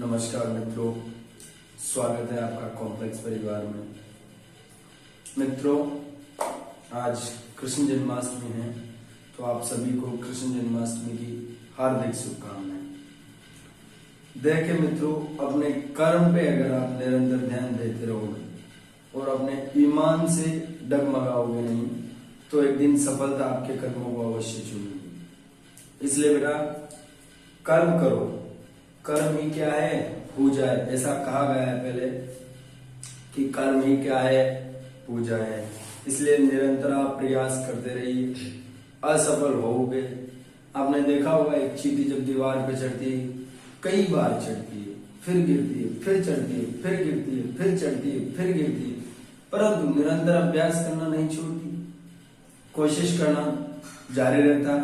नमस्कार मित्रों, स्वागत है आपका कॉम्प्लेक्स परिवार में। मित्रों, आज कृष्ण जन्माष्टमी है, तो आप सभी को कृष्ण जन्माष्टमी की हार्दिक शुभकामनाएं। देखिए मित्रों, अपने कर्म पे अगर आप निरंतर ध्यान देते रहोगे और अपने ईमान से डगमगाओगे नहीं, तो एक दिन सफलता आपके कर्मों को अवश्य चूमेगी। इसलिए बेटा, कर्म करो। कर्म ही क्या है? पूजा है। ऐसा कहा गया है पहले कि कर्म ही क्या है? पूजा है। इसलिए निरंतर आप प्रयास करते रहिए, असफल होगे। आपने देखा होगा, एक चींटी जब दीवार पे चढ़ती है, कई बार चढ़ती है, फिर गिरती है, फिर चढ़ती है, फिर गिरती है, फिर चढ़ती है, फिर गिरती है, परंतु निरंतर अभ्यास करना नहीं छोड़ती, कोशिश करना जारी रहता है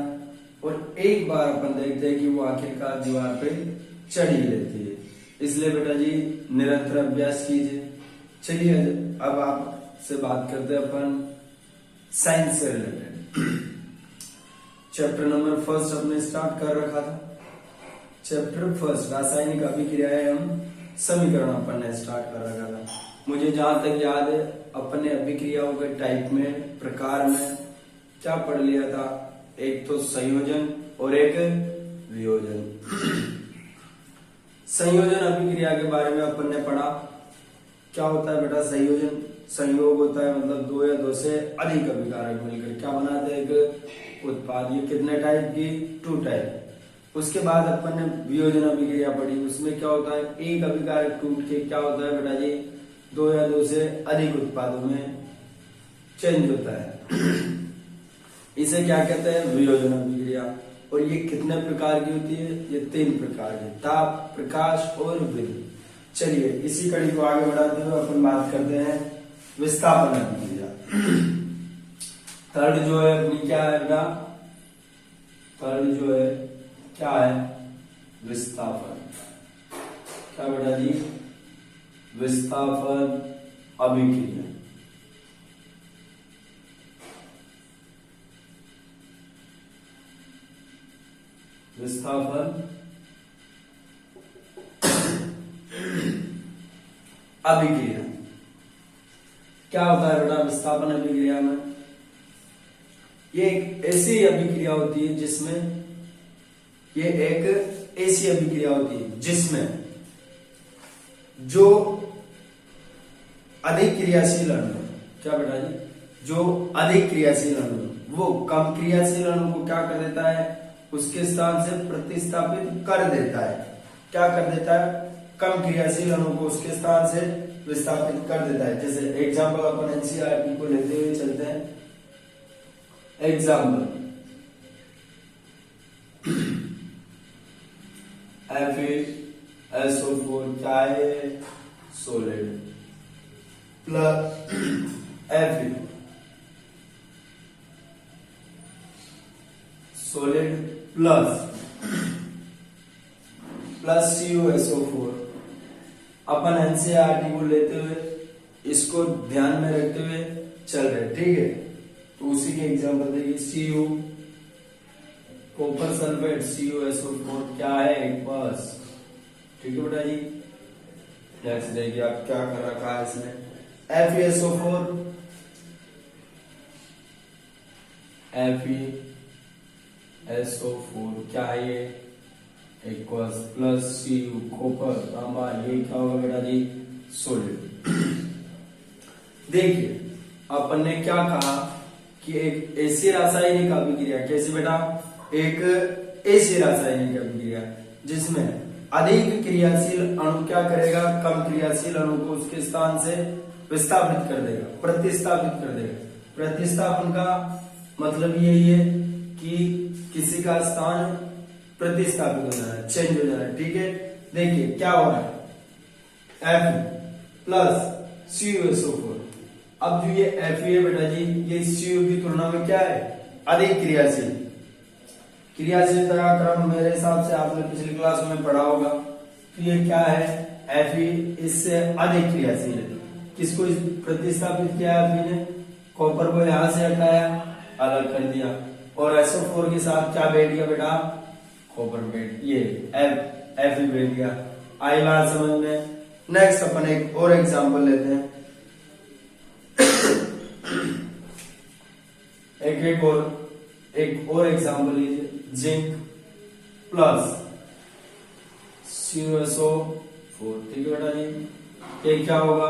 और एक बार अपन देखते हैं कि वो आखिरकार दीवार पे चढ़ ही लेती है। इसलिए बेटा जी, निरंतर अभ्यास कीजिए। चलिए अब आपसे बात करते हैं अपन साइंस से रिलेटेड। चैप्टर नंबर 1 अपने स्टार्ट कर रखा था। चैप्टर 1 रासायनिक अभिक्रियाएं एवं समीकरण अपन ने स्टार्ट कर रखा था। मुझे जहां तक याद है, अपन ने अभिक्रियाओं के टाइप में, प्रकार में क्या पढ़ लिया था? एक तो संयोजन और एक वियोजन। संयोजन अभिक्रिया के बारे में अपन ने पढ़ा। क्या होता है बेटा संयोजन? संयोग होता है मतलब दो या दो से अधिक अभिकारक मिलकर क्या बनाते हैं? एक उत्पाद। ये कितने टाइप की? 2 टाइप। उसके बाद अपन ने वियोजन अभिक्रिया पढ़ी। उसमें क्या होता है? एक अभिकारक टूट के क्या होता है बेटा जी? 2 या 2 से अधिक उत्पादों में चेंज होता है। इसे क्या कहते हैं? वियोजन अभिक्रिया। और ये कितने प्रकार की होती है? ये 3 प्रकार की, ताप, प्रकाश और विद्युत। चलिए इसी कड़ी को आगे बढ़ाते हुए अपन बात करते हैं विस्थापन अभिक्रिया। थर्ड जो है अपनी क्या है बेटा? थर्ड जो है क्या है? विस्थापन। क्या बेटा जी? विस्थापन अभिक्रिया। विस्थापन अभिक्रिया क्या होता है बेटा? विस्थापन अभिक्रिया में ये एक ऐसी अभिक्रिया होती है जिसमें, ये एक ऐसी अभिक्रिया होती है जिसमें जो अधिक क्रियाशील अणु, क्या बेटा जी? जो अधिक क्रियाशील अणु वो कम क्रियाशील अणु को क्या कर देता है? उसके स्थान से प्रतिस्थापित कर देता है। क्या कर देता है? कम क्रियाशील अणु को उसके स्थान से विस्थापित कर देता है। जैसे एग्जाम्पल अपन एनसीईआरटी को लेते हुए चलते हैं। एग्जाम्पल FeSO4 क्या है? Solid plus Fe solid plus CuSO4। अपन एनसीईआरटी को लेते हुए इसको ध्यान में रखते हुए चल रहे, ठीक है? तो उसी के एग्जांपल देखिए। Cu कॉपर सल्फेट, CuSO4 क्या है? एक्वस। ठीक है बेटा जी। नेक्स्ट देखिए आप क्या कर रखा है इसमें। FeSO4 क्या है? ये एक्वस प्लस Cu कॉपर तांबा, ये क्या होगा बेटा जी? सॉलिड। देखिए अपन ने क्या कहा कि एक ऐसी रासायनिक अभिक्रिया, कैसी बेटा? एक ऐसी रासायनिक अभिक्रिया जिसमें अधिक क्रियाशील अणु क्या करेगा? कम क्रियाशील अणु को उसके स्थान से विस्थापित कर देगा, प्रतिस्थापित कर देगा। प्रतिस्थापन का मतलब यही है कि किसी का स्थान प्रतिस्थापित हो जाना है, चेंज हो जाना है, ठीक है? देखिए क्या हो रहा है? Fe plus CuSO4। अब जो ये Fe है बेटा जी, ये Cu की तुलना में क्या है? अधिक क्रियाशील। क्रियाशीलता का क्रम मेरे हिसाब से आपने पिछली क्लास में पढ़ा होगा। तो ये क्या है? Fe इससे अधिक क्रियाशील है। किसको प्रतिस्थापित किया है? Fe ने कॉपर को यहां से हटाया, अलग कर दिया, और SO4 के साथ क्या बैठ गया बेटा? कॉपर बैठ, ये Fe बैठ गया। आई बात समझ में। नेक्स्ट अपन एक और एग्जांपल लेते हैं। एक और एग्जांपल लीजिए, जिंक प्लस CuSO4, ठीक है बेटा जी। ये क्या होगा,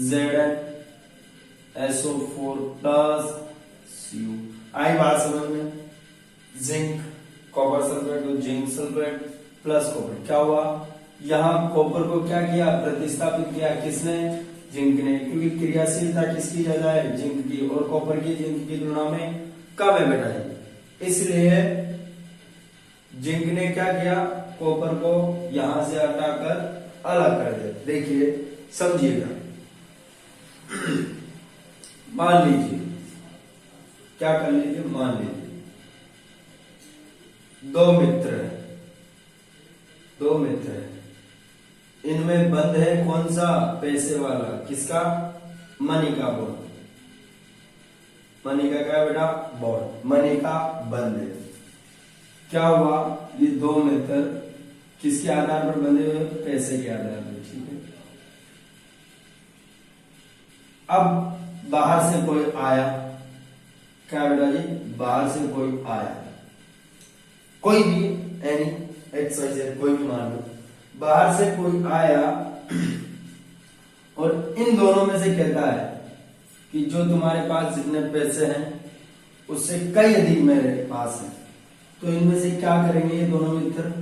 ZnSO4 प्लस Cu। आई बात समझ में। जिंक कॉपर सल्फेट तो जिंक सल्फेट प्लस कॉपर, क्या हुआ, यहाँ कॉपर को क्या किया, प्रतिस्थापित किया, किसने, जिंक ने, क्योंकि क्रियाशीलता किसकी ज्यादा है, जिंक की, और कॉपर की जिंक की तुलना में कम है बेटा जी। इसलिए जिंक ने क्या किया, कॉपर को यहां से हटाकर अलग कर दिया। देखिए समझिएगा, मान लीजिए, क्या कर लीजिए, मान लीजिए दो मित्र है, इनमें बंद है कौन सा, पैसे वाला, किसका, मनी का बॉन्ड, मनी का क्या बेटा, बॉन्ड, मनी का बंद है। क्या हुआ, ये दो मित्र किसके आधार पर बंधे हुए, पैसे के आधार पर, ठीक है। अब बाहर से कोई आया, क्या बेटा जी, बाहर से कोई आया, कोई भी, एनी XYZ, कोई भी मान लो, बाहर से कोई आया और इन दोनों में से कहता है कि जो तुम्हारे पास जितने पैसे हैं उससे कई अधिक मेरे पास है, तो इनमें से क्या करेंगे, ये दोनों मित्र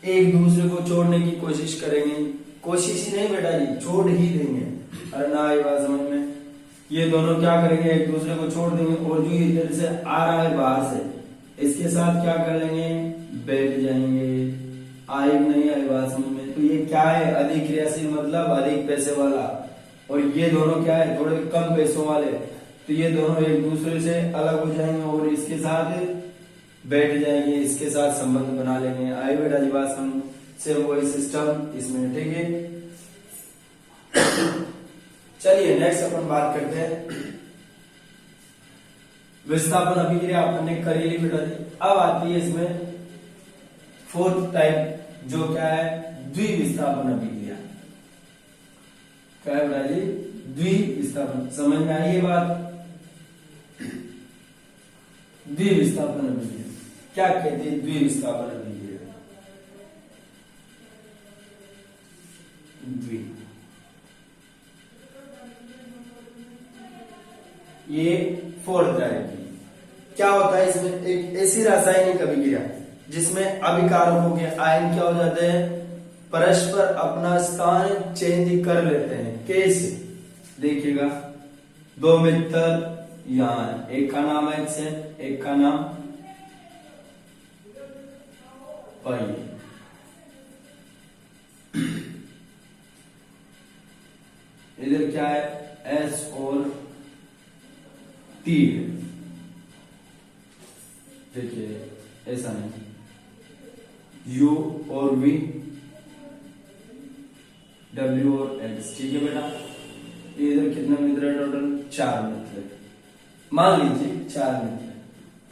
एक दूसरे को छोड़ने की कोशिश करेंगे। कोशिश ही नहीं बेटा जी, छोड़ ही देंगे। अरे ना, ये बात समझ में। ये दोनों क्या करेंगे, एक दूसरे को छोड़ देंगे, और जो इधर से आ रहा है बाहर से, इसके साथ क्या कर लेंगे, बैठ जाएंगे। आई नहीं आई बात समझ में। तो ये क्या है, अधिक क्रियाशील मतलब अधिक पैसे वाला, और ये दोनों क्या है, थोड़े कम पैसों वाले। तो ये दोनों एक दूसरे से अलग हो जाएंगे और इसके साथ बैठ जाएंगे, इसके साथ संबंध बना लेंगे। आई बेटा जी बात समझ, सिर्फ वही सिस्टम इसमें, ठीक है। चलिए नेक्स्ट अपन बात करते हैं विस्थापन अभिक्रिया, अपन ने कर ली बेटा जी। अब आती है इसमें फोर्थ टाइप, जो क्या है, द्विविस्थापन अभिक्रिया। क्या है बेटा जी, द्विविस्थापन, समझ में आई ये बात, द्विविस्थापन अभिक्रिया क्या कहते हैं, द्विविस्थापन अभिक्रिया, द्वि, ये फोर्थ टाइप की। क्या होता है इसमें, एक ऐसी रासायनिक अभिक्रिया जिसमें अभिकारकों के आयन क्या हो जाते हैं, परस्पर अपना स्थान चेंज कर लेते हैं। कैसे, देखिएगा, दो मित्र यहाँ, एक का नाम X है, एक का नाम Y। इधर क्या है, S और T है। देखिए ऐसा नहीं, U और V, W और X, ठीक है बेटा। इधर कितने मित्र है, टोटल 4 मित्र है, मान लीजिए 4 मित्र।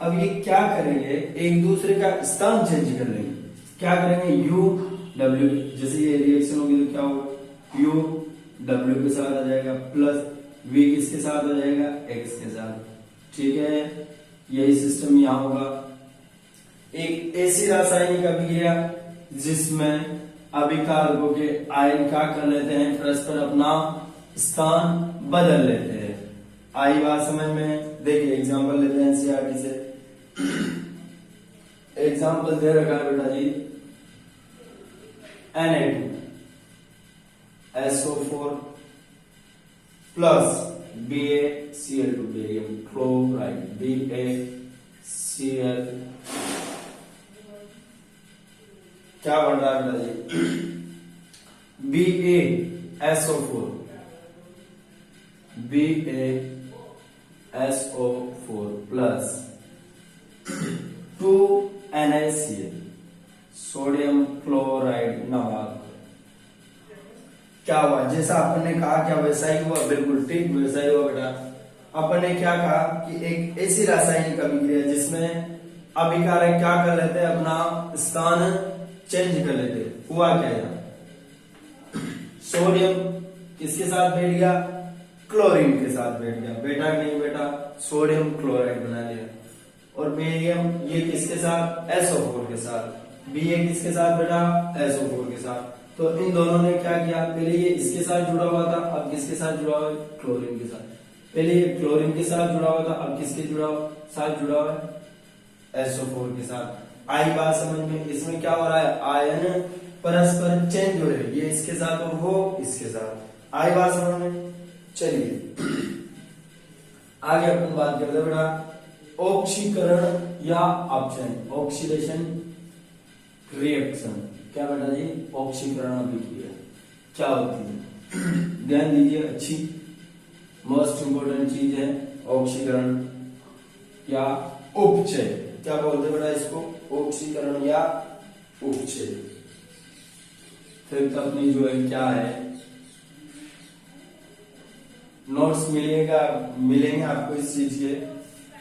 अब ये क्या करेंगे, एक दूसरे का स्थान चेंज कर लेंगे। क्या करेंगे, U W, जैसे ये रिएक्शन होगी तो क्या होगा, U W के साथ आ जाएगा, प्लस V किसके साथ आ जाएगा, X के साथ, ठीक है। यही सिस्टम यहाँ होगा। एक ऐसी रासायनिक अभिक्रिया जिसमें अभिकारकों के आयन क्या कर लेते हैं, परस्पर अपना स्थान बदल लेते हैं। आई बात समझ में। देखिए एग्जांपल लेते हैं एनसीईआरटी से। एग्जांपल दे रखा है बेटा जी, Na2SO4 plus BaCl2, barium chloride, BaCl, क्या बन रहा है बेटा जी, BaSO4 plus 2NaCl, sodium chloride नमक। क्या हुआ, जैसा अपन ने कहा क्या वैसा ही हुआ, बिल्कुल ठीक वैसा ही हुआ बेटा। अपन ने क्या कहा कि एक ऐसी रासायनिक अभिक्रिया जिसमें अभिकारक क्या कर लेते हैं, अपना स्थान चेंज कर लेते हैं। हुआ क्या यहाँ, सोडियम किसके साथ बैठ गया, क्लोरीन के साथ बैठ गया, बेटा नहीं बेटा, सोडियम क्लोराइड बना लिया। और बेरियम ये किसके साथ, SO4 के साथ, Ba किसके साथ बेटा, SO4 के साथ। तो इन दोनों ने क्या किया, पहले ये इसके साथ जुड़ा हुआ था, अब किसके साथ जुड़ा हुआ है, क्लोरीन के साथ। पहले ये क्लोरीन के साथ जुड़ा हुआ था, अब किसके साथ जुड़ा हुआ है, SO4 के साथ। आई बात समझ में, इसमें क्या हो रहा है, आयन परस्पर चेंज हो रहे हैं, ये इसके साथ और वो इसके साथ। आई बात समझ में। चलिए आगे अपन बात करते हैं बेटा ऑक्सीकरण या अपचयन, ऑक्सीडेशन रिएक्शन। क्या बेटा जी, ऑक्सीकरण अभिक्रिया क्या होती है, ध्यान दीजिए, अच्छी मोस्ट इंपोर्टेंट चीज है ऑक्सीकरण या उपचय। क्या बोलते हैं बेटा इसको, ऑक्सीकरण या उपचय। फिर तो अपनी जो है क्या है, नोट्स मिलेंगे आपको इस चीज के,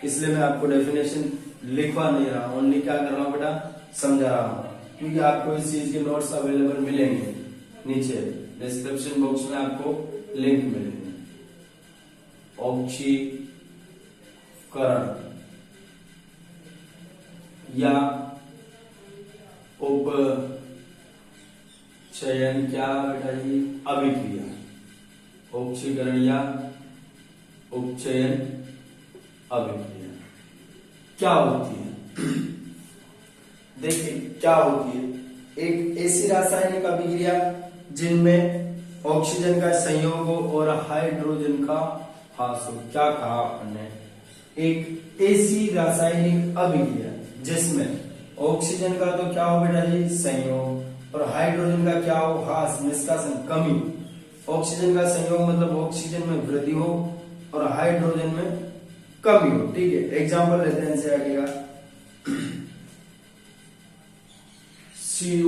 इसलिए मैं आपको डेफिनेशन लिखवा नहीं रहा, ओनली क्या कर रहा हूं बेटा, समझा रहा हूं, क्योंकि आपको इस चीज के नोट्स अवेलेबल मिलेंगे नीचे डिस्क्रिप्शन बॉक्स में, आपको लिंक मिलेंगे। ऑक्सीकरण या उपचयन क्या बेटा जी, अभिक्रिया। ऑक्सीकरण या उपचयन अभिक्रिया क्या होती है, देखिए क्या होती है। एक ऐसी रासायनिक अभिक्रिया जिनमें ऑक्सीजन का संयोग हो और हाइड्रोजन का ह्रास हो। क्या कहा आपने, एक ऐसी रासायनिक अभिक्रिया जिसमें ऑक्सीजन का तो क्या हो बेटा जी, संयोग, और हाइड्रोजन का क्या हो, ह्रास, निष्कासन, कमी। ऑक्सीजन का संयोग मतलब ऑक्सीजन में वृद्धि हो और हाइड्रोजन में कमी हो। ठीक है, एग्जांपल लेते हैं इनसे आगे का, Cu,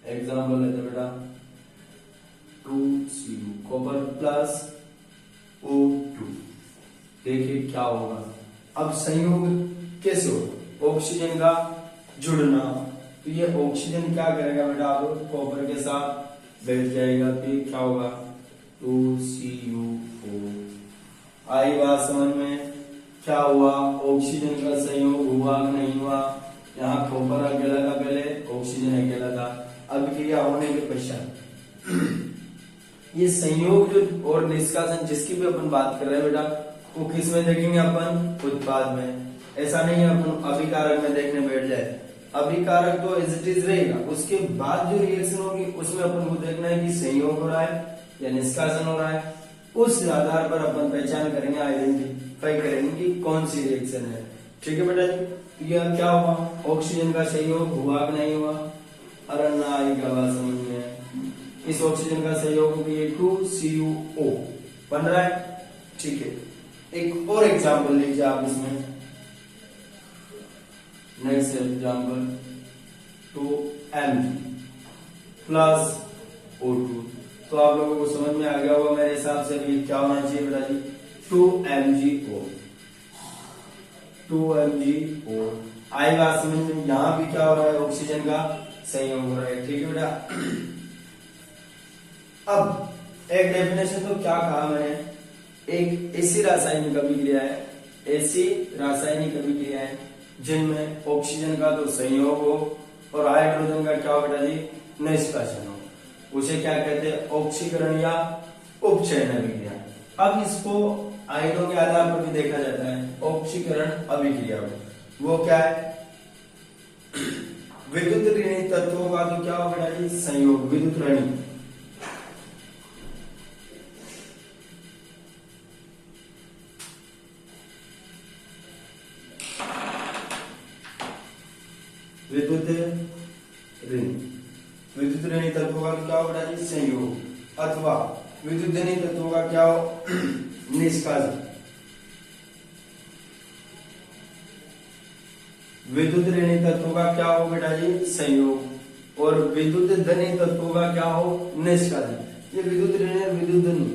एग्जांपल लेते हैं बेटा 2Cu, कॉपर प्लस O2। देखिए क्या होगा, अब संयोग कैसे हो, ऑक्सीजन का जुड़ना, तो ये ऑक्सीजन क्या करेगा बेटा, अब कॉपर के साथ बैठ जाएगा, तो क्या होगा 2Cu4। आई बात समझ में, क्या हुआ, ऑक्सीजन का संयोग हुआ कि नहीं हुआ, यहाँ कॉपर अकेला था पहले, ऑक्सीजन अकेला था, अभिक्रिया होने के पश्चात ये संयोग जो और निष्कासन जिसकी भी अपन बात कर रहे हैं बेटा, वो किस में देखेंगे अपन, उत्पाद में। ऐसा नहीं है अपन अभिकारक में देखने बैठ जाए, अभिकारक तो एज इट इज रहेगा, उसके बाद जो रिएक्शन होगी उसमें अपन को देखना है कि संयोग हो रहा है या निष्कासन हो रहा है। उस आधार पर अपन पहचान करेंगे, आइडेंटिफाई करेंगे कि कौन सी रिएक्शन है। ठीक है बेटा जी, यह क्या हुआ, ऑक्सीजन का संयोग हुआ कि नहीं हुआ, अरन्ना का बात समझ में, इस ऑक्सीजन का संयोग 2CuO बन रहा है। ठीक है, एक और एग्जांपल लीजिए आप इसमें, next example 2Mg plus O2। तो आप लोगों को समझ में आ गया होगा मेरे हिसाब से, भी क्या होना चाहिए बेटा जी, 2MgO। आई बात समझ में, यहाँ भी क्या हो रहा है, ऑक्सीजन का संयोग हो रहा है। ठीक है बेटा, अब एक डेफिनेशन तो क्या कहा मैंने, एक ऐसी रासायनिक अभिक्रिया है, ऐसी रासायनिक अभिक्रिया है जिनमें ऑक्सीजन का तो संयोग हो और हाइड्रोजन का क्या हो बेटा जी, निष्कासन हो, उसे क्या कहते हैं, ऑक्सीकरण या उपचयन अभिक्रिया। अब इसको आयनों के आधार पर भी देखा जाता है, ऑक्सीकरण अभिक्रिया वो क्या है, विद्युत ऋणी तत्वों का तो क्या हो बेटा जी, संयोग, विद्युत ऋणी, विद्युत ऋणी तत्वों का क्या हो बेटा जी, संयोग, अथवा विद्युत ऋणी तत्वों का क्या हो, निष्कासन। विद्युत ऋणी तत्वों का क्या हो बेटा जी, संयोग, और विद्युत धनी तत्वों का क्या हो, निष्कासन। ये विद्युत ऋणी और विद्युत धनी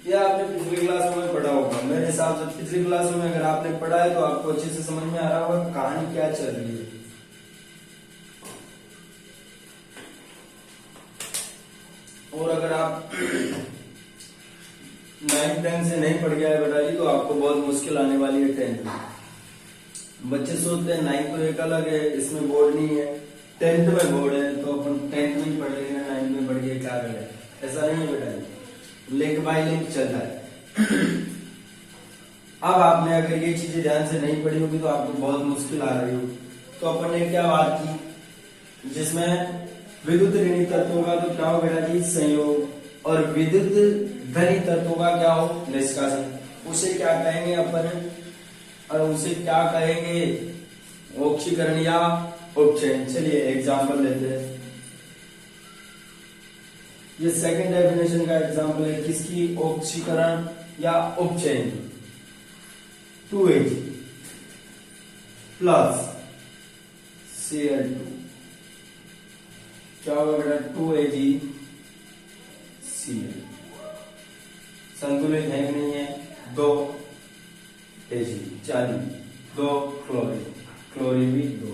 ये आपने पिछली पिछली क्लासों में पढ़ा होगा, मेरे हिसाब से पिछली क्लासों में अगर आपने पढ़ा है तो आपको अच्छे से समझ में आ रहा होगा कहानी क्या चल रही है। और अगर आप 9th 10th से नहीं पढ़ गया है बेटा जी तो आपको बहुत मुश्किल आने वाली है 10th में। बच्चे सोचते हैं 9th तो एक अलग है, इसमें बोर्ड नहीं है, 10th में बोर्ड है तो अपन 10th में ही पढ़ लेंगे, 9th में पढ़ के क्या करें, ऐसा नहीं है बेटा जी, लिंक बाय लिंक चल रहा है। अब आपने अगर ये चीजें ध्यान से नहीं पढ़ी होगी तो आपको बहुत मुश्किल आ रही होगी। तो अपन ने क्या बात की, जिसमें विद्युत ऋणी तत्वों का तो क्या हो बेटा जी संयोग, और विद्युत धनी तत्वों का क्या हो निष्कासन। उसे क्या कहेंगे अपन, और उसे क्या कहेंगे ऑक्सीकरण या उपचयन। चलिए एग्जाम्पल लेते हैं, ये सेकंड डेफिनेशन का एग्जाम्पल है किसकी, ऑक्सीकरण या उपचयन। 2Ag प्लस Cl2 क्या होगा बेटा 2AgCl, संतुलित है कि नहीं है, 2 Ag 40, 2 क्लोरीन, क्लोरीन भी 2।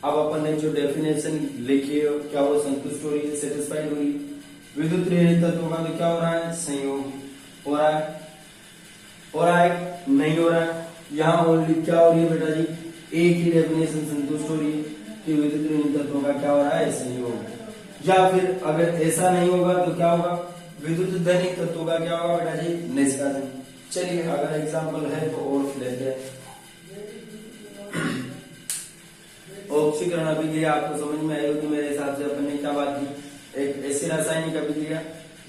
अब अपन ने जो डेफिनेशन लिखी है क्या वो संतुष्ट हो रही है, सेटिस्फाइड हो रही है। विद्युत ऋणी तत्वों का तो क्या हो रहा है संयोग, हो रहा है नहीं हो रहा है। यहाँ ओनली क्या हो रही है बेटा जी, एक ही डेफिनेशन संतुष्ट हो रही है कि विद्युत ऋणी तत्वों का क्या हो रहा है संयोग। या फिर अगर ऐसा नहीं होगा तो क्या होगा, विद्युत धनी तत्वों का क्या होगा बेटा जी निष्कासन। चलिए अगर एग्जाम्पल है तो और लेते हैं। ऑक्सीकरण अभिक्रिया आपको समझ में आई होगी मेरे हिसाब से। अपन ने क्या बात की, एक ऐसी रासायनिक अभिक्रिया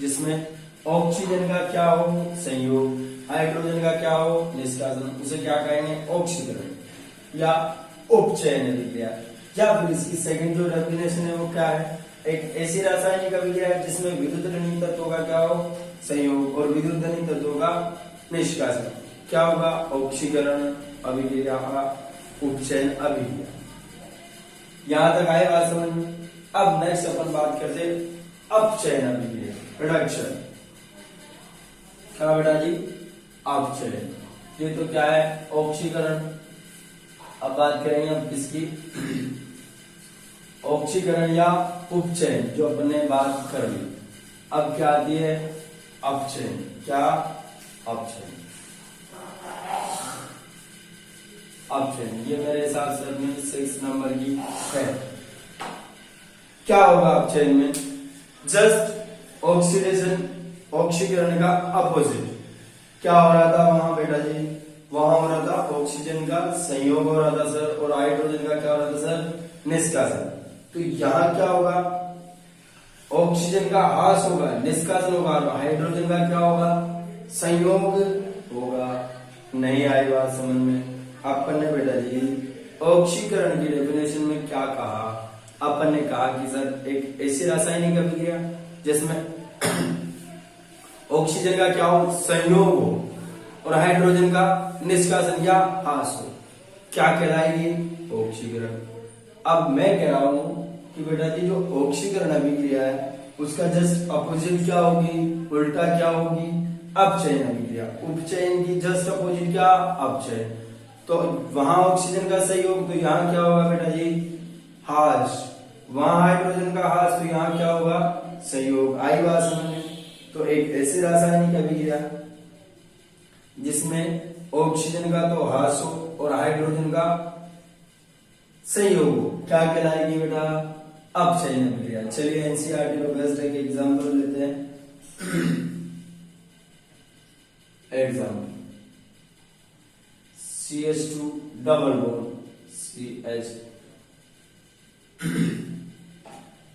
जिसमें ऑक्सीजन का क्या हो संयोग, हाइड्रोजन का क्या हो निष्कासन, उसे क्या कहेंगे ऑक्सीकरण या उपचयन अभिक्रिया। या फिर इसकी सेकंड जो डेफिनेशन है वो क्या है, एक ऐसी रासायनिक अभिक्रिया जिसमें विद्युत ऋणी तत्वों का क्या हो संयोग और विद्युत धनी तत्वों का निष्कासन। क्या होगा ऑक्सीकरण अभिक्रिया का उपचयन अभिक्रिया। यहां तक आए बात समझ में। अब नेक्स्ट अपन बात करते अपचयन अभिक्रिया, रिडक्शन। क्या बेटा जी अपचयन, ये तो क्या है ऑक्सीकरण। अब बात करेंगे हम किसकी, ऑक्सीकरण या उपचयन जो अपन ने बात कर ली। अब क्या आती है अपचयन, क्या अपचयन, अपचयन ये मेरे हिसाब से अपनी 6 नंबर की है। क्या होगा अपचयन में, जस्ट ऑक्सीडेशन, ऑक्सीकरण का अपोजिट। क्या हो रहा था वहां बेटा जी, वहां हो रहा था ऑक्सीजन का संयोग हो रहा था सर, और हाइड्रोजन का क्या हो रहा था सर निष्कासन। तो यहां क्या होगा, ऑक्सीजन का ह्रास होगा, निष्कासन होगा, हाइड्रोजन का क्या होगा संयोग होगा। नहीं आई बात समझ में। अपन ने बेटा जी ऑक्सीकरण की डेफिनेशन में क्या कहा, अपन ने कहा कि सर एक ऐसी रासायनिक अभिक्रिया जिसमें ऑक्सीजन का क्या हो संयोग हो और हाइड्रोजन का निष्कासन या ह्रास हो, क्या कहलाएगी ऑक्सीकरण। अब मैं कह रहा हूं कि बेटा जी जो ऑक्सीकरण अभिक्रिया है उसका जस्ट अपोजिट क्या होगी, उल्टा क्या होगी अपचयन अभिक्रिया। उपचयन की जस्ट अपोजिट क्या अपचयन। तो वहां ऑक्सीजन का संयोग तो यहाँ क्या होगा बेटा जी ह्रास, वहां हाइड्रोजन का ह्रास तो यहाँ क्या होगा संयोग। आई बात समझ में। तो एक ऐसी रासायनिक अभिक्रिया जिसमें ऑक्सीजन का तो ह्रास हो और हाइड्रोजन का संयोग हो, क्या कहलाएगी बेटा अपचयन अभिक्रिया। चलिए एनसीईआरटी में बेस्ट एक एग्जांपल लेते हैं। Example CH2 double bond CH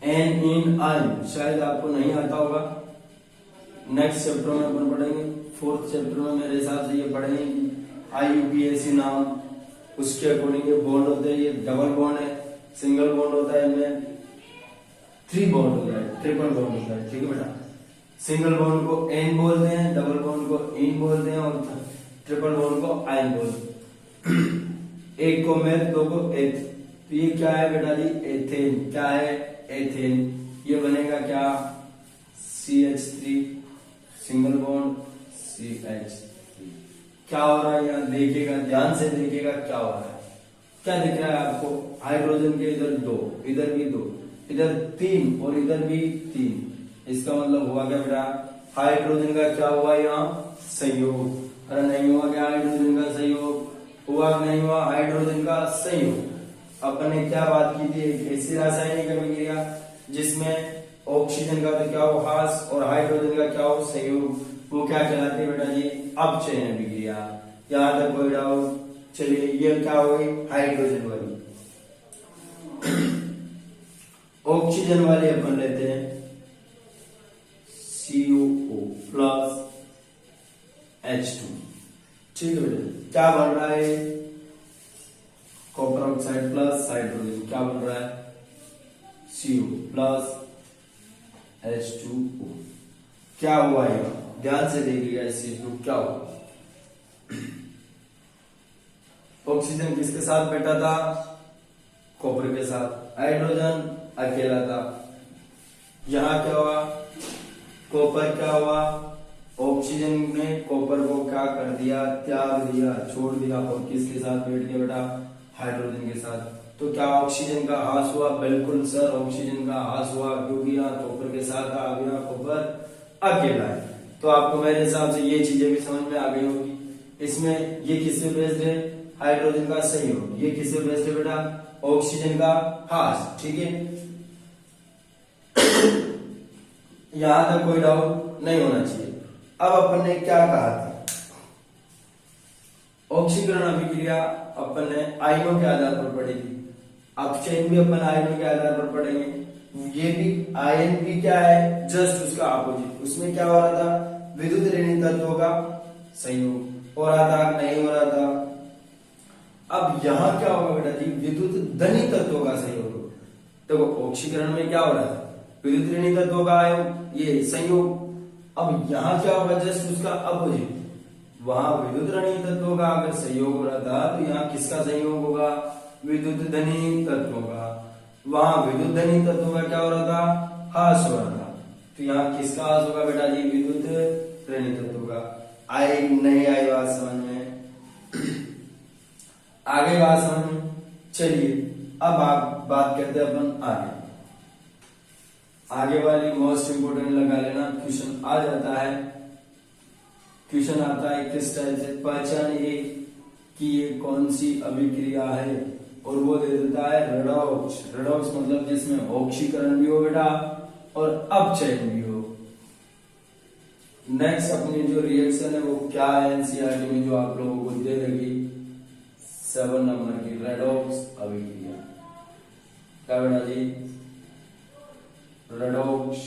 N in ion, शायद आपको नहीं आता होगा, नेक्स्ट चैप्टर में अपन पढ़ेंगे। 4th चैप्टर में मेरे हिसाब से ये पढ़ेंगे IUPAC नाम, उसके अकॉर्डिंग ये बॉन्ड होते हैं। ये डबल बॉन्ड है, सिंगल बॉन्ड होता है, इनमें 3 बॉन्ड होता है, ट्रिपल बॉन्ड होता है। ठीक है बेटा, सिंगल बॉन्ड को एन बोलते हैं, डबल बॉन्ड को इन बोलते हैं और ट्रिपल बॉन्ड को आयन बोलते हैं। एक को मेथ, दो को एथ। तो ये क्या है बेटा जी एथेन, क्या है एथेन। ये बनेगा क्या CH3 सिंगल बॉन्ड CH3। क्या हो रहा है यहाँ देखिएगा, ध्यान से देखिएगा क्या हो रहा है। क्या दिख रहा है आपको? हाइड्रोजन के इधर 2, इधर भी 2, इधर 3 और इधर भी 3। इसका मतलब हुआ क्या बेटा? हाइड्रोजन का क्या हुआ यहाँ? संयोग। अरे नहीं हुआ क्या हाइड्रोजन का संयोग? हुआ नहीं हुआ हाइड्रोजन का संयोग। अपन ने क्या बात की थी? एक ऐसी रासायनिक अभिक्रिया जिसमें ऑक्सीजन का तो क्या हो ह्रास और हाइड्रोजन का क्या हो संयोग, वो क्या कहलाती है बेटा जी? अपचयन अभिक्रिया। यहाँ तक कोई डाउट? चलिए ये क्या हो गई? हाइड्रोजन वाली। ऑक्सीजन वाली अपन लेते हैं COO प्लस H2। ठीक है बेटा, क्या बन रहा है? कॉपर ऑक्साइड प्लस हाइड्रोजन, क्या बन रहा है? CO plus H2O। क्या हुआ है? ध्यान से देखिएगा इस चीज को, क्या हुआ? ऑक्सीजन किसके साथ बैठा था? कॉपर के साथ। हाइड्रोजन अकेला था। यहां क्या हुआ? कॉपर क्या हुआ? ऑक्सीजन ने कॉपर को क्या कर दिया? त्याग दिया, छोड़ दिया। और किसके साथ बैठ गया बेटा? हाइड्रोजन के साथ। तो क्या ऑक्सीजन का ह्रास हुआ? बिल्कुल सर, ऑक्सीजन का ह्रास हुआ, क्योंकि यहाँ कॉपर के साथ था, अब यहाँ कॉपर अकेला है। तो आपको मेरे हिसाब से ये चीजें भी समझ में आ गई होगी। इसमें ये किससे बेस्ड है? हाइड्रोजन का संयोग। ये किससे बेस्ड है बेटा? ऑक्सीजन का ह्रास। ठीक है, यहां तक कोई डाउट नहीं होना चाहिए। अब अपन ने क्या कहा था? ऑक्सीकरण अभिक्रिया अपन ने आयनों के आधार पर पढ़ी थी। अपचयन भी अपन आयनों के आधार पर पढ़ेंगे। ये भी आयन भी क्या है? जस्ट उसका अपोजिट। उसमें क्या हो रहा था? विद्युत ऋणात्मक तत्वों का संयोग हो रहा था, नहीं हो रहा था। अब यहां क्या होगा बेटा जी? विद्युत धनी तत्वों का संयोग। देखो ऑक्सीकरण में क्या हो रहा था? विद्युत ऋणात्मक तत्वों का ये संयोग। अब यहां क्या होगा? जस्ट उसका अपोजिट। वहां विद्युत ऋणात्मक तत्वों का अगर संयोग हो रहा था, तो यहाँ किसका संयोग होगा? विद्युत धनी तत्वों का। वहां विद्युत धनी तत्वों का क्या हो रहा था? ह्रास हो रहा था। तो यहाँ किसका ह्रास होगा बेटा जी? विद्युत ऋणात्मक तत्वों का। आई नहीं आई बात समझ में? आगे बात समझ में? चलिए अब आप बात करते हैं अपन आगे वाली मोस्ट इंपोर्टेंट लगा लेना। क्वेश्चन आ जाता है, क्वेश्चन आता है किस टाइप से? पहचानिए कि ये कौन सी अभिक्रिया है, और वो दे देता है रेडॉक्स। रेडॉक्स मतलब जिसमें ऑक्सीकरण भी हो बेटा और अपचयन भी हो। नेक्स्ट अपनी जो रिएक्शन है वो क्या है? एनसीईआरटी में जो आप लोगों को दे देगी 7 नंबर की रेडॉक्स अभिक्रिया। क्या बेटा जी? रेडॉक्स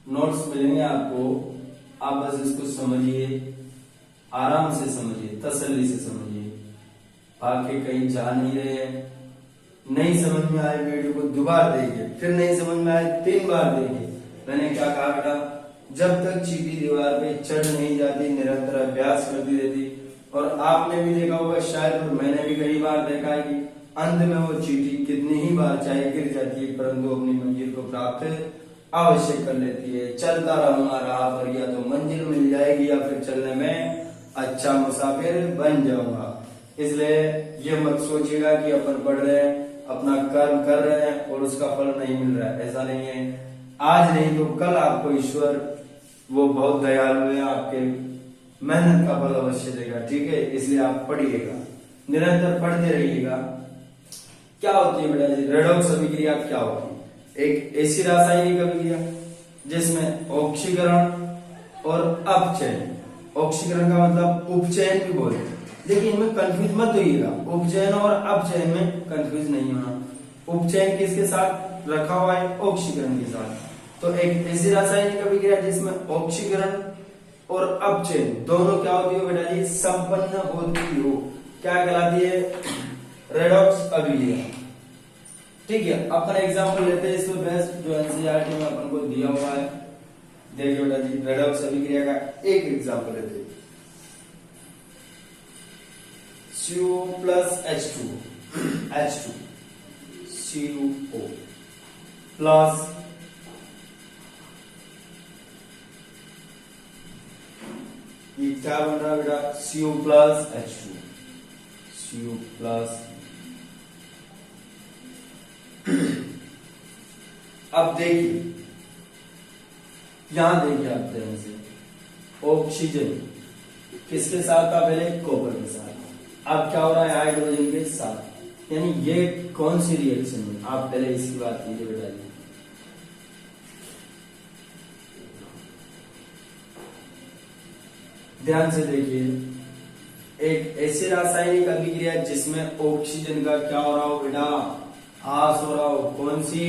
नोट्स मिलेंगे आपको, आप बस इसको समझिए, आराम से समझिए, तसल्ली से समझिए। आगे कहीं जा नहीं रहे हैं। नहीं समझ में आए वीडियो को दोबारा देखिए, फिर नहीं समझ में आए 3 बार देखिए। मैंने क्या कहा बेटा? जब तक चींटी दीवार पे चढ़ नहीं जाती, निरंतर अभ्यास करती रहती। और आपने भी देखा होगा शायद, और मैंने भी कई बार देखा है कि अंत में वो चींटी कितनी ही बार चाहे गिर जाती है, परंतु अपनी मंजिल को प्राप्त अवश्य कर लेती है। चलता रहूंगा राह पर, या तो मंजिल मिल जाएगी या फिर चलने में अच्छा मुसाफिर बन जाऊंगा। इसलिए ये मत सोचिएगा कि अपन पढ़ रहे हैं, अपना कर्म कर रहे हैं और उसका फल नहीं मिल रहा है। ऐसा नहीं है। आज नहीं तो कल आपको ईश्वर वो बहुत दयालु है, आपके मेहनत का फल अवश्य देगा। ठीक है, इसलिए आप पढ़िएगा, निरंतर पढ़ते रहिएगा। क्या होती है बेटा जी? रेडॉक्स अभिक्रिया क्या होती है? एक ऐसी रासायनिक अभिक्रिया जिसमें ऑक्सीकरण और अपचयन। ऑक्सीकरण का मतलब उपचयन भी बोलते हैं। देखिए इनमें कंफ्यूज मत होइएगा, उपचयन और अपचयन में कंफ्यूज नहीं होना। उपचयन किसके साथ रखा हुआ है? ऑक्सीकरण के साथ। तो एक ऐसी रासायनिक अभिक्रिया जिसमें ऑक्सीकरण और अपचयन दोनों क्या होती है बेटा जी? संपन्न होती हो, क्या कहलाती है? रेडॉक्स अभिक्रिया। ठीक है, अपन एग्जाम्पल लेते हैं इसमें बेस्ट, जो एनसीईआरटी में अपन को दिया हुआ है। देखिए बेटा जी, रेडॉक्स अभिक्रिया का एक एग्जाम्पल लेते हैं। CO plus H2 CO plus क्या बन रहा है बेटा, CO plus H2, CO plus. अब देखिए, यहां देखिए आप ध्यान से, ऑक्सीजन किसके साथ था पहले, कॉपर के साथ, अब क्या हो रहा है हाइड्रोजन के साथ, यानी ये कौन सी रिएक्शन है, आप पहले इसकी बात कीजिए बेटा जी। ध्यान से देखिए, एक ऐसी रासायनिक अभिक्रिया जिसमें ऑक्सीजन का क्या हो रहा हो बेटा, ह्रास हो रहा हो, कौन सी,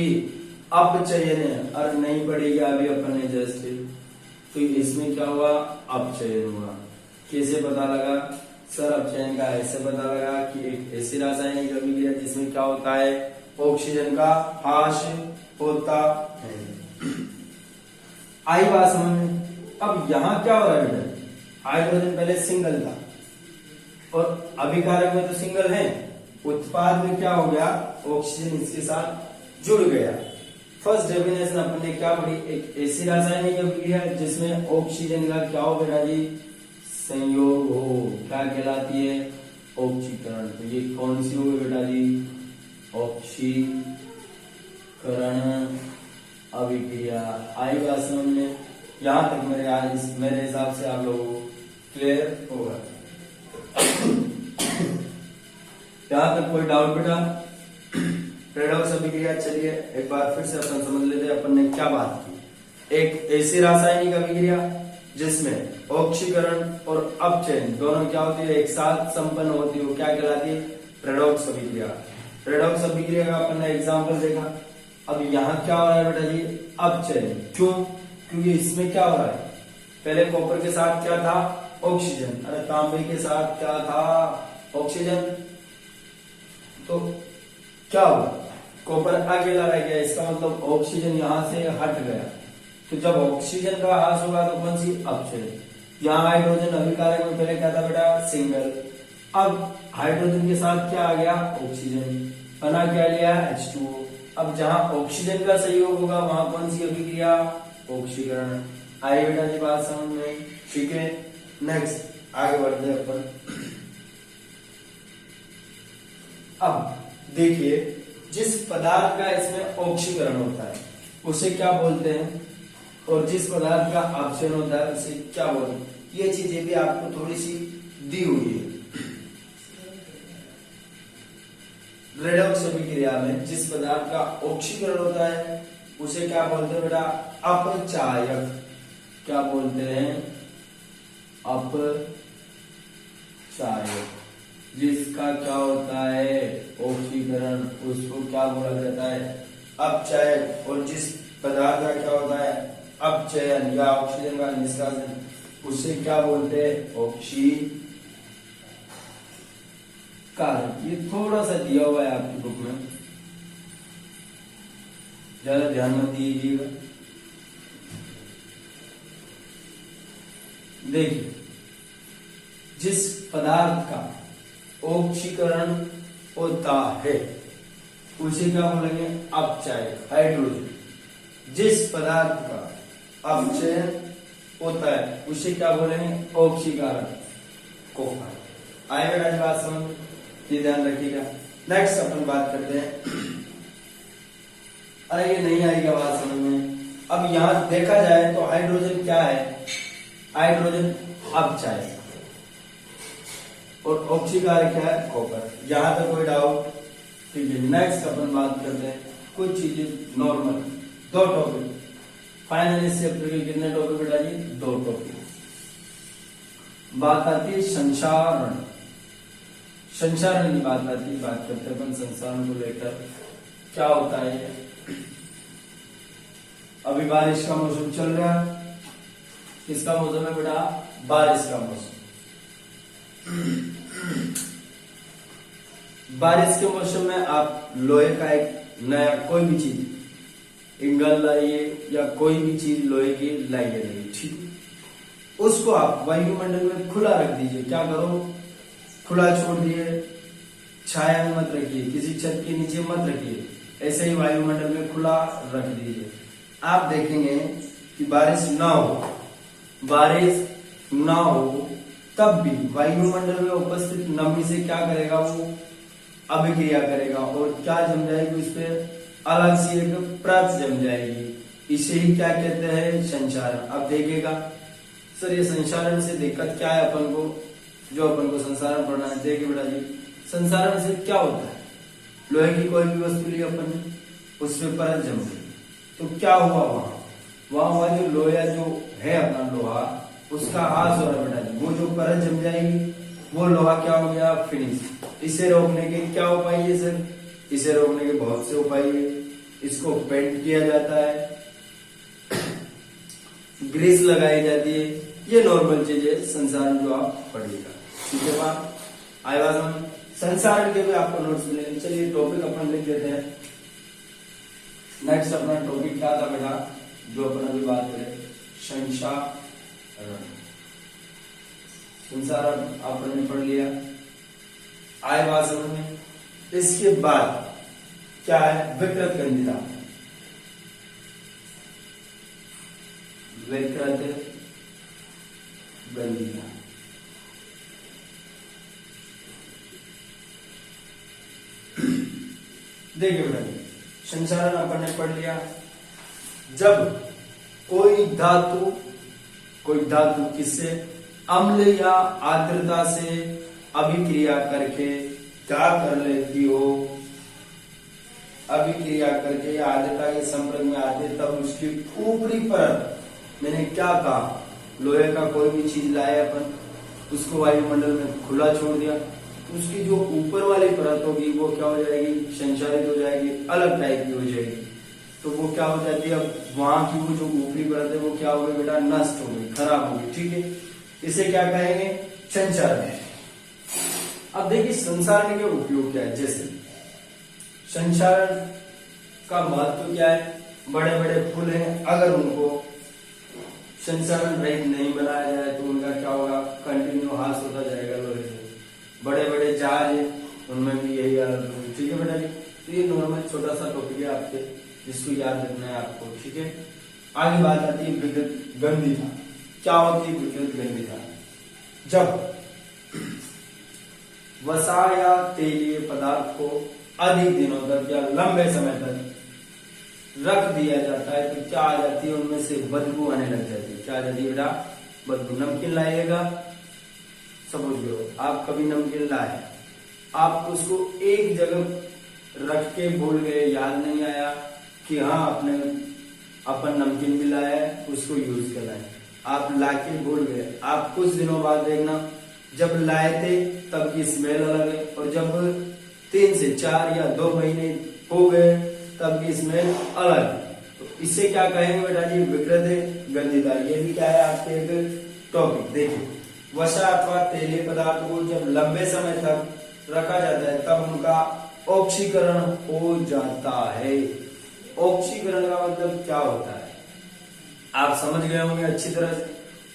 अपचयन है। अरे नहीं पड़ेगी अभी अपन ने जस्ट, तो इसमें क्या हुआ, अपचयन हुआ। कैसे पता लगा सर अपचयन का, ऐसे पता लगा कि एक ऐसी रासायनिक अभिक्रिया जिसमें क्या होता है, ऑक्सीजन का ह्रास होता है। आई बात समझ में। अब यहाँ क्या हो रहा है बेटा, हाइड्रोजन पहले सिंगल था और अभिकारक में तो सिंगल है, उत्पाद में क्या हो गया, ऑक्सीजन इसके साथ जुड़ गया। फर्स्ट डेफिनेशन अपन ने क्या पढ़ी, एक ऐसी रासायनिक अभिक्रिया जिसमें ऑक्सीजन का क्या हो बेटा जी, संयोग हो, क्या कहलाती है, ऑक्सीकरण। तो ये कौन सी होगी बेटा जी, ऑक्सीकरण अभिक्रिया। आई बात समझ में, यहां तक मेरे हिसाब से आप लोगों को क्लियर होगा। यहां तक कोई डाउट बेटा, रेडॉक्स अभिक्रिया। चलिए एक बार फिर से अपन समझ लेते हैं अपन ने क्या बात की। एक ऐसी रासायनिक अभिक्रिया जिसमें ऑक्सीकरण और अपचयन दोनों क्या होती है, एक साथ संपन्न होती है, वो क्या कहलाती है, रेडॉक्स अभिक्रिया। रेडॉक्स अभिक्रिया का अपन ने एग्जाम्पल देखा। अब यहाँ क्या हो रहा है बेटा जी, अपचयन। क्यों, क्योंकि इसमें क्या हो रहा है, पहले कॉपर के साथ क्या था, ऑक्सीजन, अरे तांबे के साथ क्या था, ऑक्सीजन। तो क्या हुआ, कॉपर अकेला रह गया, इसका मतलब ऑक्सीजन यहां से हट गया। तो जब ऑक्सीजन का ह्रास होगा तो कौन सी, अपचयन। यहाँ हाइड्रोजन अभिकारक में पहले क्या था बेटा, सिंगल, अब हाइड्रोजन के साथ क्या आ गया, ऑक्सीजन, बना क्या लिया, H2O। अब जहां ऑक्सीजन का सहयोग होगा वहां कौन सी अभिक्रिया, ऑक्सीकरण। आई बेटा जी बात समझ में, ठीक है। नेक्स्ट आगे बढ़ते हैं अपन। अब देखिए, जिस पदार्थ का इसमें ऑक्सीकरण होता है उसे क्या बोलते हैं, और जिस पदार्थ का अपचयन होता है उसे क्या बोलते हैं, ये चीजें भी आपको थोड़ी सी दी हुई है। रेडॉक्स अभिक्रिया में जिस पदार्थ का ऑक्सीकरण होता है उसे क्या बोलते हैं बेटा, अपचायक। क्या बोलते हैं, अपचायक। जिसका क्या होता है, ऑक्सीकरण, उसको क्या बोला जाता है, अपचायक। और जिस पदार्थ का क्या होता है, अपचयन या ऑक्सीजन का निष्कासन, उसे क्या बोलते हैं, ऑक्सीकारक। ये थोड़ा सा दिया हुआ है आपकी बुक में, ज्यादा ध्यान मत दीजिएगा। देखिए, जिस पदार्थ का ऑक्सीकरण होता है उसे क्या बोलेंगे, अपचायक, हाइड्रोजन। जिस पदार्थ का अपचयन होता है उसे क्या बोलेंगे, ऑक्सीकारक, कॉपर। आएगा बात समझ, ये ध्यान रखिएगा। नेक्स्ट अपन बात करते हैं, अरे ये नहीं आएगा बात समझ में। अब यहां देखा जाए तो हाइड्रोजन क्या है, हाइड्रोजन अपचायक, और ऑक्सीकारक क्या है, कॉपर। यहां तक कोई डाउट, ठीक है। नेक्स्ट अपन बात करते हैं कुछ चीजें नॉर्मल, दो टॉपिक फाइनल इस चैप्टर के। कितने टॉपिक बेटा जी, दो टॉपिक। बात आती है संसारण, संसारण की बात आती है, बात करते हैं अपन संसारण को लेकर क्या होता है। अभी बारिश का मौसम चल रहा है, किसका मौसम है बेटा, बारिश का मौसम। बारिश के मौसम में आप लोहे का एक नया कोई भी चीज, इंगल लाइए या कोई भी चीज लोहे की लाइए नहीं, ठीक। उसको आप वायुमंडल में खुला रख दीजिए, क्या करो, खुला छोड़ दिए, छाया में मत रखिए, किसी छत के नीचे मत रखिए, ऐसे ही वायुमंडल में खुला रख दीजिए। आप देखेंगे कि बारिश ना हो, बारिश ना हो तब भी वायुमंडल में उपस्थित नमी से क्या करेगा, वो अभिक्रिया करेगा और क्या जम जाएगी, उस पर अलग सी एक परत जम जाएगी। इसे ही क्या कहते हैं, संचारण। अब देखिएगा सर ये संचारण से दिक्कत क्या है अपन को, जो अपन को संसारण पढ़ना है। देखिए बेटा जी, संसारण से क्या होता है, लोहे की कोई भी वस्तु ली अपन ने, उसमें परत जम गई, तो क्या हुआ वहां हुआ जो लोहा जो है अपना लोहा, उसका हास हो रहा है बेटा जी, वो जो परत जम जाएगी वो लोहा क्या हो गया, फिनिश। इसे रोकने के क्या उपाय है सर, इसे रोकने के बहुत से उपाय है। इसको पेंट किया जाता है, ग्रीस लगाई जाती है, ये नॉर्मल चीज है। संसारण जो आप पढ़िएगा, ठीक है बात आए बात हम संसारण के भी आपको नोट्स मिलेंगे। चलिए टॉपिक अपन लिख देते हैं। नेक्स्ट अपना टॉपिक क्या था बेटा, जो अपन अभी बात करें, संसारण। संसारण आपने पढ़ लिया, आए बात समझ में। इसके बाद क्या है, विकृत गंधिता। विकृत गंधिता देखिए बेटा, संसारण अपन ने पढ़ लिया। जब कोई धातु किससे, अम्ल या आर्द्रता से अभिक्रिया करके क्या कर लेती हो, अभिक्रिया करके या आर्द्रता के संपर्क में आते, तब उसकी ऊपरी परत, मैंने क्या कहा, लोहे का कोई भी चीज लाए अपन, उसको वायुमंडल में खुला छोड़ दिया, तो उसकी जो ऊपर वाली परत होगी वो क्या हो जाएगी, संचारित हो जाएगी, अलग टाइप की हो जाएगी। तो वो क्या हो जाती है, अब वहां की वो जो ऊपरी परत है वो क्या हो गई बेटा, नष्ट हो गई, खराब हो गई, ठीक है। इसे क्या कहेंगे, संचारण। अब देखिए संसारण के उपयोग क्या है। जैसे संचारण का महत्व क्या है, बड़े बड़े पुल हैं, अगर उनको संचारण रहित नहीं बनाया जाए तो उनका क्या होगा, कंटिन्यू हास होता जाएगा लोहे से। बड़े बड़े जहाज है, उनमें भी यही हालत होगी, ठीक है बेटा जी। तो ये नॉर्मल छोटा सा टॉपिक है आपके, जिसको याद रखना है आपको, ठीक है। आगे बात आती है विकृत गंधिता। क्या होती है विकृत गंधिता, जब वसा या तेलीय पदार्थ को अधिक दिनों तक या लंबे समय तक रख दिया जाता है तो क्या आ जाती है, उनमें से बदबू आने लग जाती है। क्या आ जाती है बेटा, बदबू। नमकीन लाइएगा, समझ लो आप कभी नमकीन लाए, आप उसको एक जगह रख के भूल गए, याद नहीं आया कि हाँ अपन नमकीन भी लाया है, उसको यूज कर लाए, आप लाके भूल गए। आप कुछ दिनों बाद देखना, जब लाए थे तब की स्मेल अलग है, और जब 3 से 4 या 2 महीने हो गए तब की स्मेल अलग है। तो इससे क्या कहेंगे बेटा जी, विकृत गंधिता। ये भी क्या है आपके एक टॉपिक। देखिए वसा अथवा तेलीय पदार्थ को जब लंबे समय तक रखा जाता है तब उनका ऑक्सीकरण हो जाता है। ऑक्सीकरण का मतलब क्या होता है, आप समझ गए होंगे अच्छी तरह से।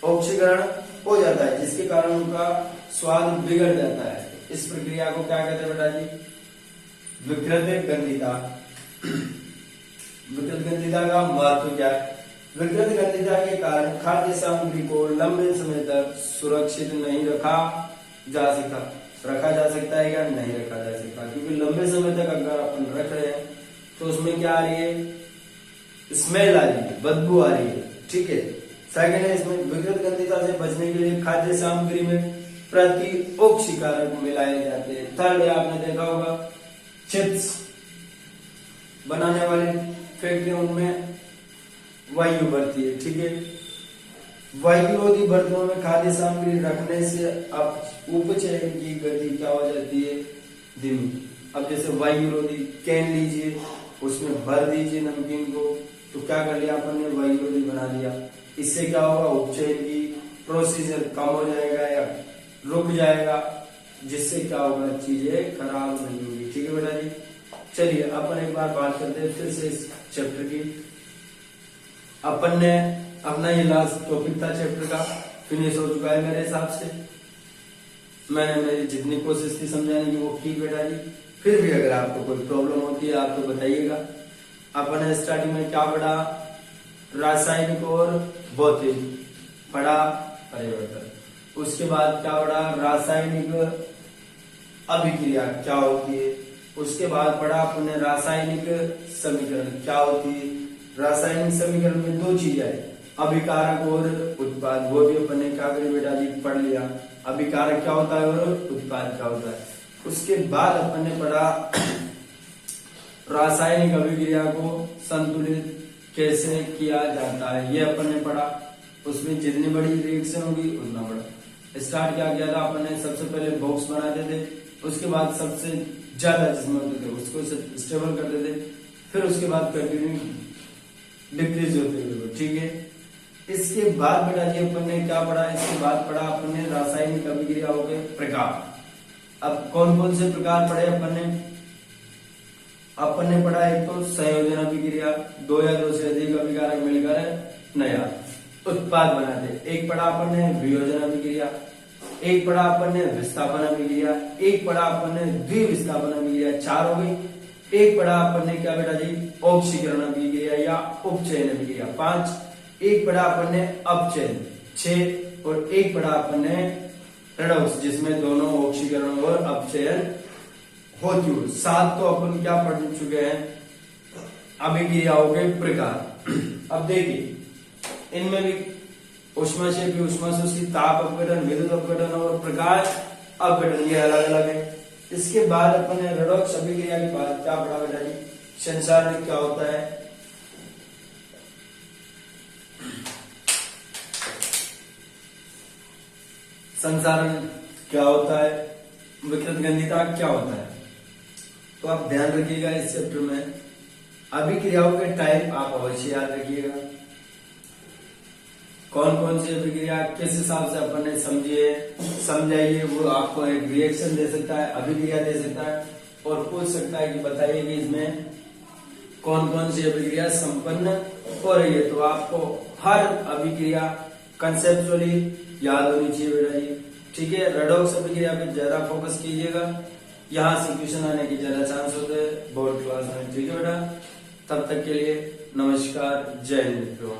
ऑक्सीकरण हो जाता है जिसके कारण उनका स्वाद बिगड़ जाता है। इस प्रक्रिया को क्या कहते हैं बेटा जी, विकृत गंधिता। विकृत गंधिता का महत्व क्या है, विकृत गंधिता के कारण खाद्य सामग्री को लंबे समय तक सुरक्षित नहीं रखा जा सकता है या नहीं रखा जा सकता, क्योंकि लंबे समय तक अगर अपन रख रहे हैं तो उसमें क्या आ रही है, स्मेल आ रही है, बदबू आ रही है, ठीक है। सेकंड है, इसमें विकृत गंधिता से बचने के लिए खाद्य सामग्री में प्रतिऑक्सीकारक मिलाए जाते हैं। थर्ड है, आपने देखा होगा चिप्स बनाने वाली फैक्ट्री, उनमें वायु बढ़ती है, ठीक है। वायुरोधी बर्तनों में खाद्य सामग्री रखने से अब उपचयन की गति क्या हो जाती है, धीमी। अब जैसे वायुरोधी कैन लीजिए, उसमें भर दीजिए नमकीन को, तो क्या कर लिया अपन ने, वायुरोधी बना दिया। इससे क्या होगा, उपचयन की प्रोसीजर कम हो जाएगा या रुक जाएगा, जिससे क्या होगा, चीजें खराब नहीं होगी, ठीक है बेटा जी। चलिए अपन एक बार बात करते हैं फिर से इस चैप्टर की। अपन ने अपना ये लास्ट टॉपिक था चैप्टर का, फिनिश हो चुका है मेरे हिसाब से। मैंने मेरी जितनी कोशिश थी समझाने की वो की बेटा जी। फिर भी अगर आपको कोई प्रॉब्लम होती है आप तो बताइएगा। अपन ने स्टार्टिंग में क्या पढ़ा, रासायनिक और भौतिक, पढ़ा परिवर्तन। उसके बाद क्या पढ़ा, रासायनिक अभिक्रिया क्या होती है। उसके बाद पढ़ा अपने रासायनिक समीकरण क्या होती है। रासायनिक समीकरण में दो चीजें है, अभिकारक और उत्पाद, वो भी अपने क्या करें बेटा जी पढ़ लिया, अभिकारक क्या होता है और उत्पाद क्या होता है। उसके बाद अपन ने पढ़ा रासायनिक अभिक्रिया को संतुलित कैसे किया जाता है, ये अपन ने पढ़ा। उसमें जितनी बड़ी रिएक्शन होगी उतना बड़ा। स्टार्ट क्या किया था अपन ने, सबसे पहले बॉक्स बनाते थे, उसके बाद सबसे ज्यादा जिसमें होते थे उसको स्टेबल करते थे, फिर उसके बाद कंटिन्यू डिक्रीज होते थे, ठीक है। इसके बाद बेटा जी अपन ने क्या पढ़ा, इसके बाद पढ़ा अपन ने रासायनिक अभिक्रियाओं के प्रकार। अब कौन कौन से प्रकार पढ़े अपन ने पढ़ा, एक तो संयोजन अभिक्रिया, दो या दो से अधिक अभिकारक मिलकर नया उत्पाद बनाते। एक पढ़ा अपन ने वियोजन अभिक्रिया, एक पढ़ा अपन ने विस्थापन अभिक्रिया, एक पढ़ा अपन ने द्विविस्थापन अभिक्रिया, चार हो गई। एक पढ़ा अपन ने क्या बेटा जी, ऑक्सीकरण अभिक्रिया या उपचयन अभिक्रिया, पांच। एक पढ़ा अपन ने अपचयन, छह। और एक पढ़ा अपन ने रेडॉक्स, जिसमें दोनों ऑक्सीकरण और अपचयन होती हो, सात। तो अपन क्या पढ़ चुके हैं, अभिक्रियाओं के प्रकार। अब देखिए इनमें भी ऊष्माक्षेपी, ऊष्माशोषी, ताप अपघटन, विद्युत अपघटन और प्रकाश अपघटन, ये अलग अलग है। इसके बाद अपन ने रेडॉक्स अभिक्रिया के बाद क्या पढ़ा बेटा जी, संचारण क्या होता है। संचारण क्या होता है, विकृत गंधिता क्या होता है। तो आप ध्यान रखिएगा इस चैप्टर में अभिक्रियाओं के टाइप आप अवश्य याद रखिएगा, कौन कौन सी अभिक्रिया किस हिसाब से अपन ने समझाइए। वो आपको एक रिएक्शन दे सकता है, अभिक्रिया दे सकता है और पूछ सकता है कि बताइए कि इसमें कौन कौन सी अभिक्रिया संपन्न हो रही है। तो आपको हर अभिक्रिया कंसेप्चुअली याद होनी चाहिए बेटा जी, ठीक है। रेडॉक्स अभिक्रिया पे ज्यादा फोकस कीजिएगा, यहाँ से क्वेश्चन आने की ज्यादा चांस होते हैं बोर्ड क्लास में, ठीक है बेटा। तब तक के लिए नमस्कार, जय हिंद मित्रों।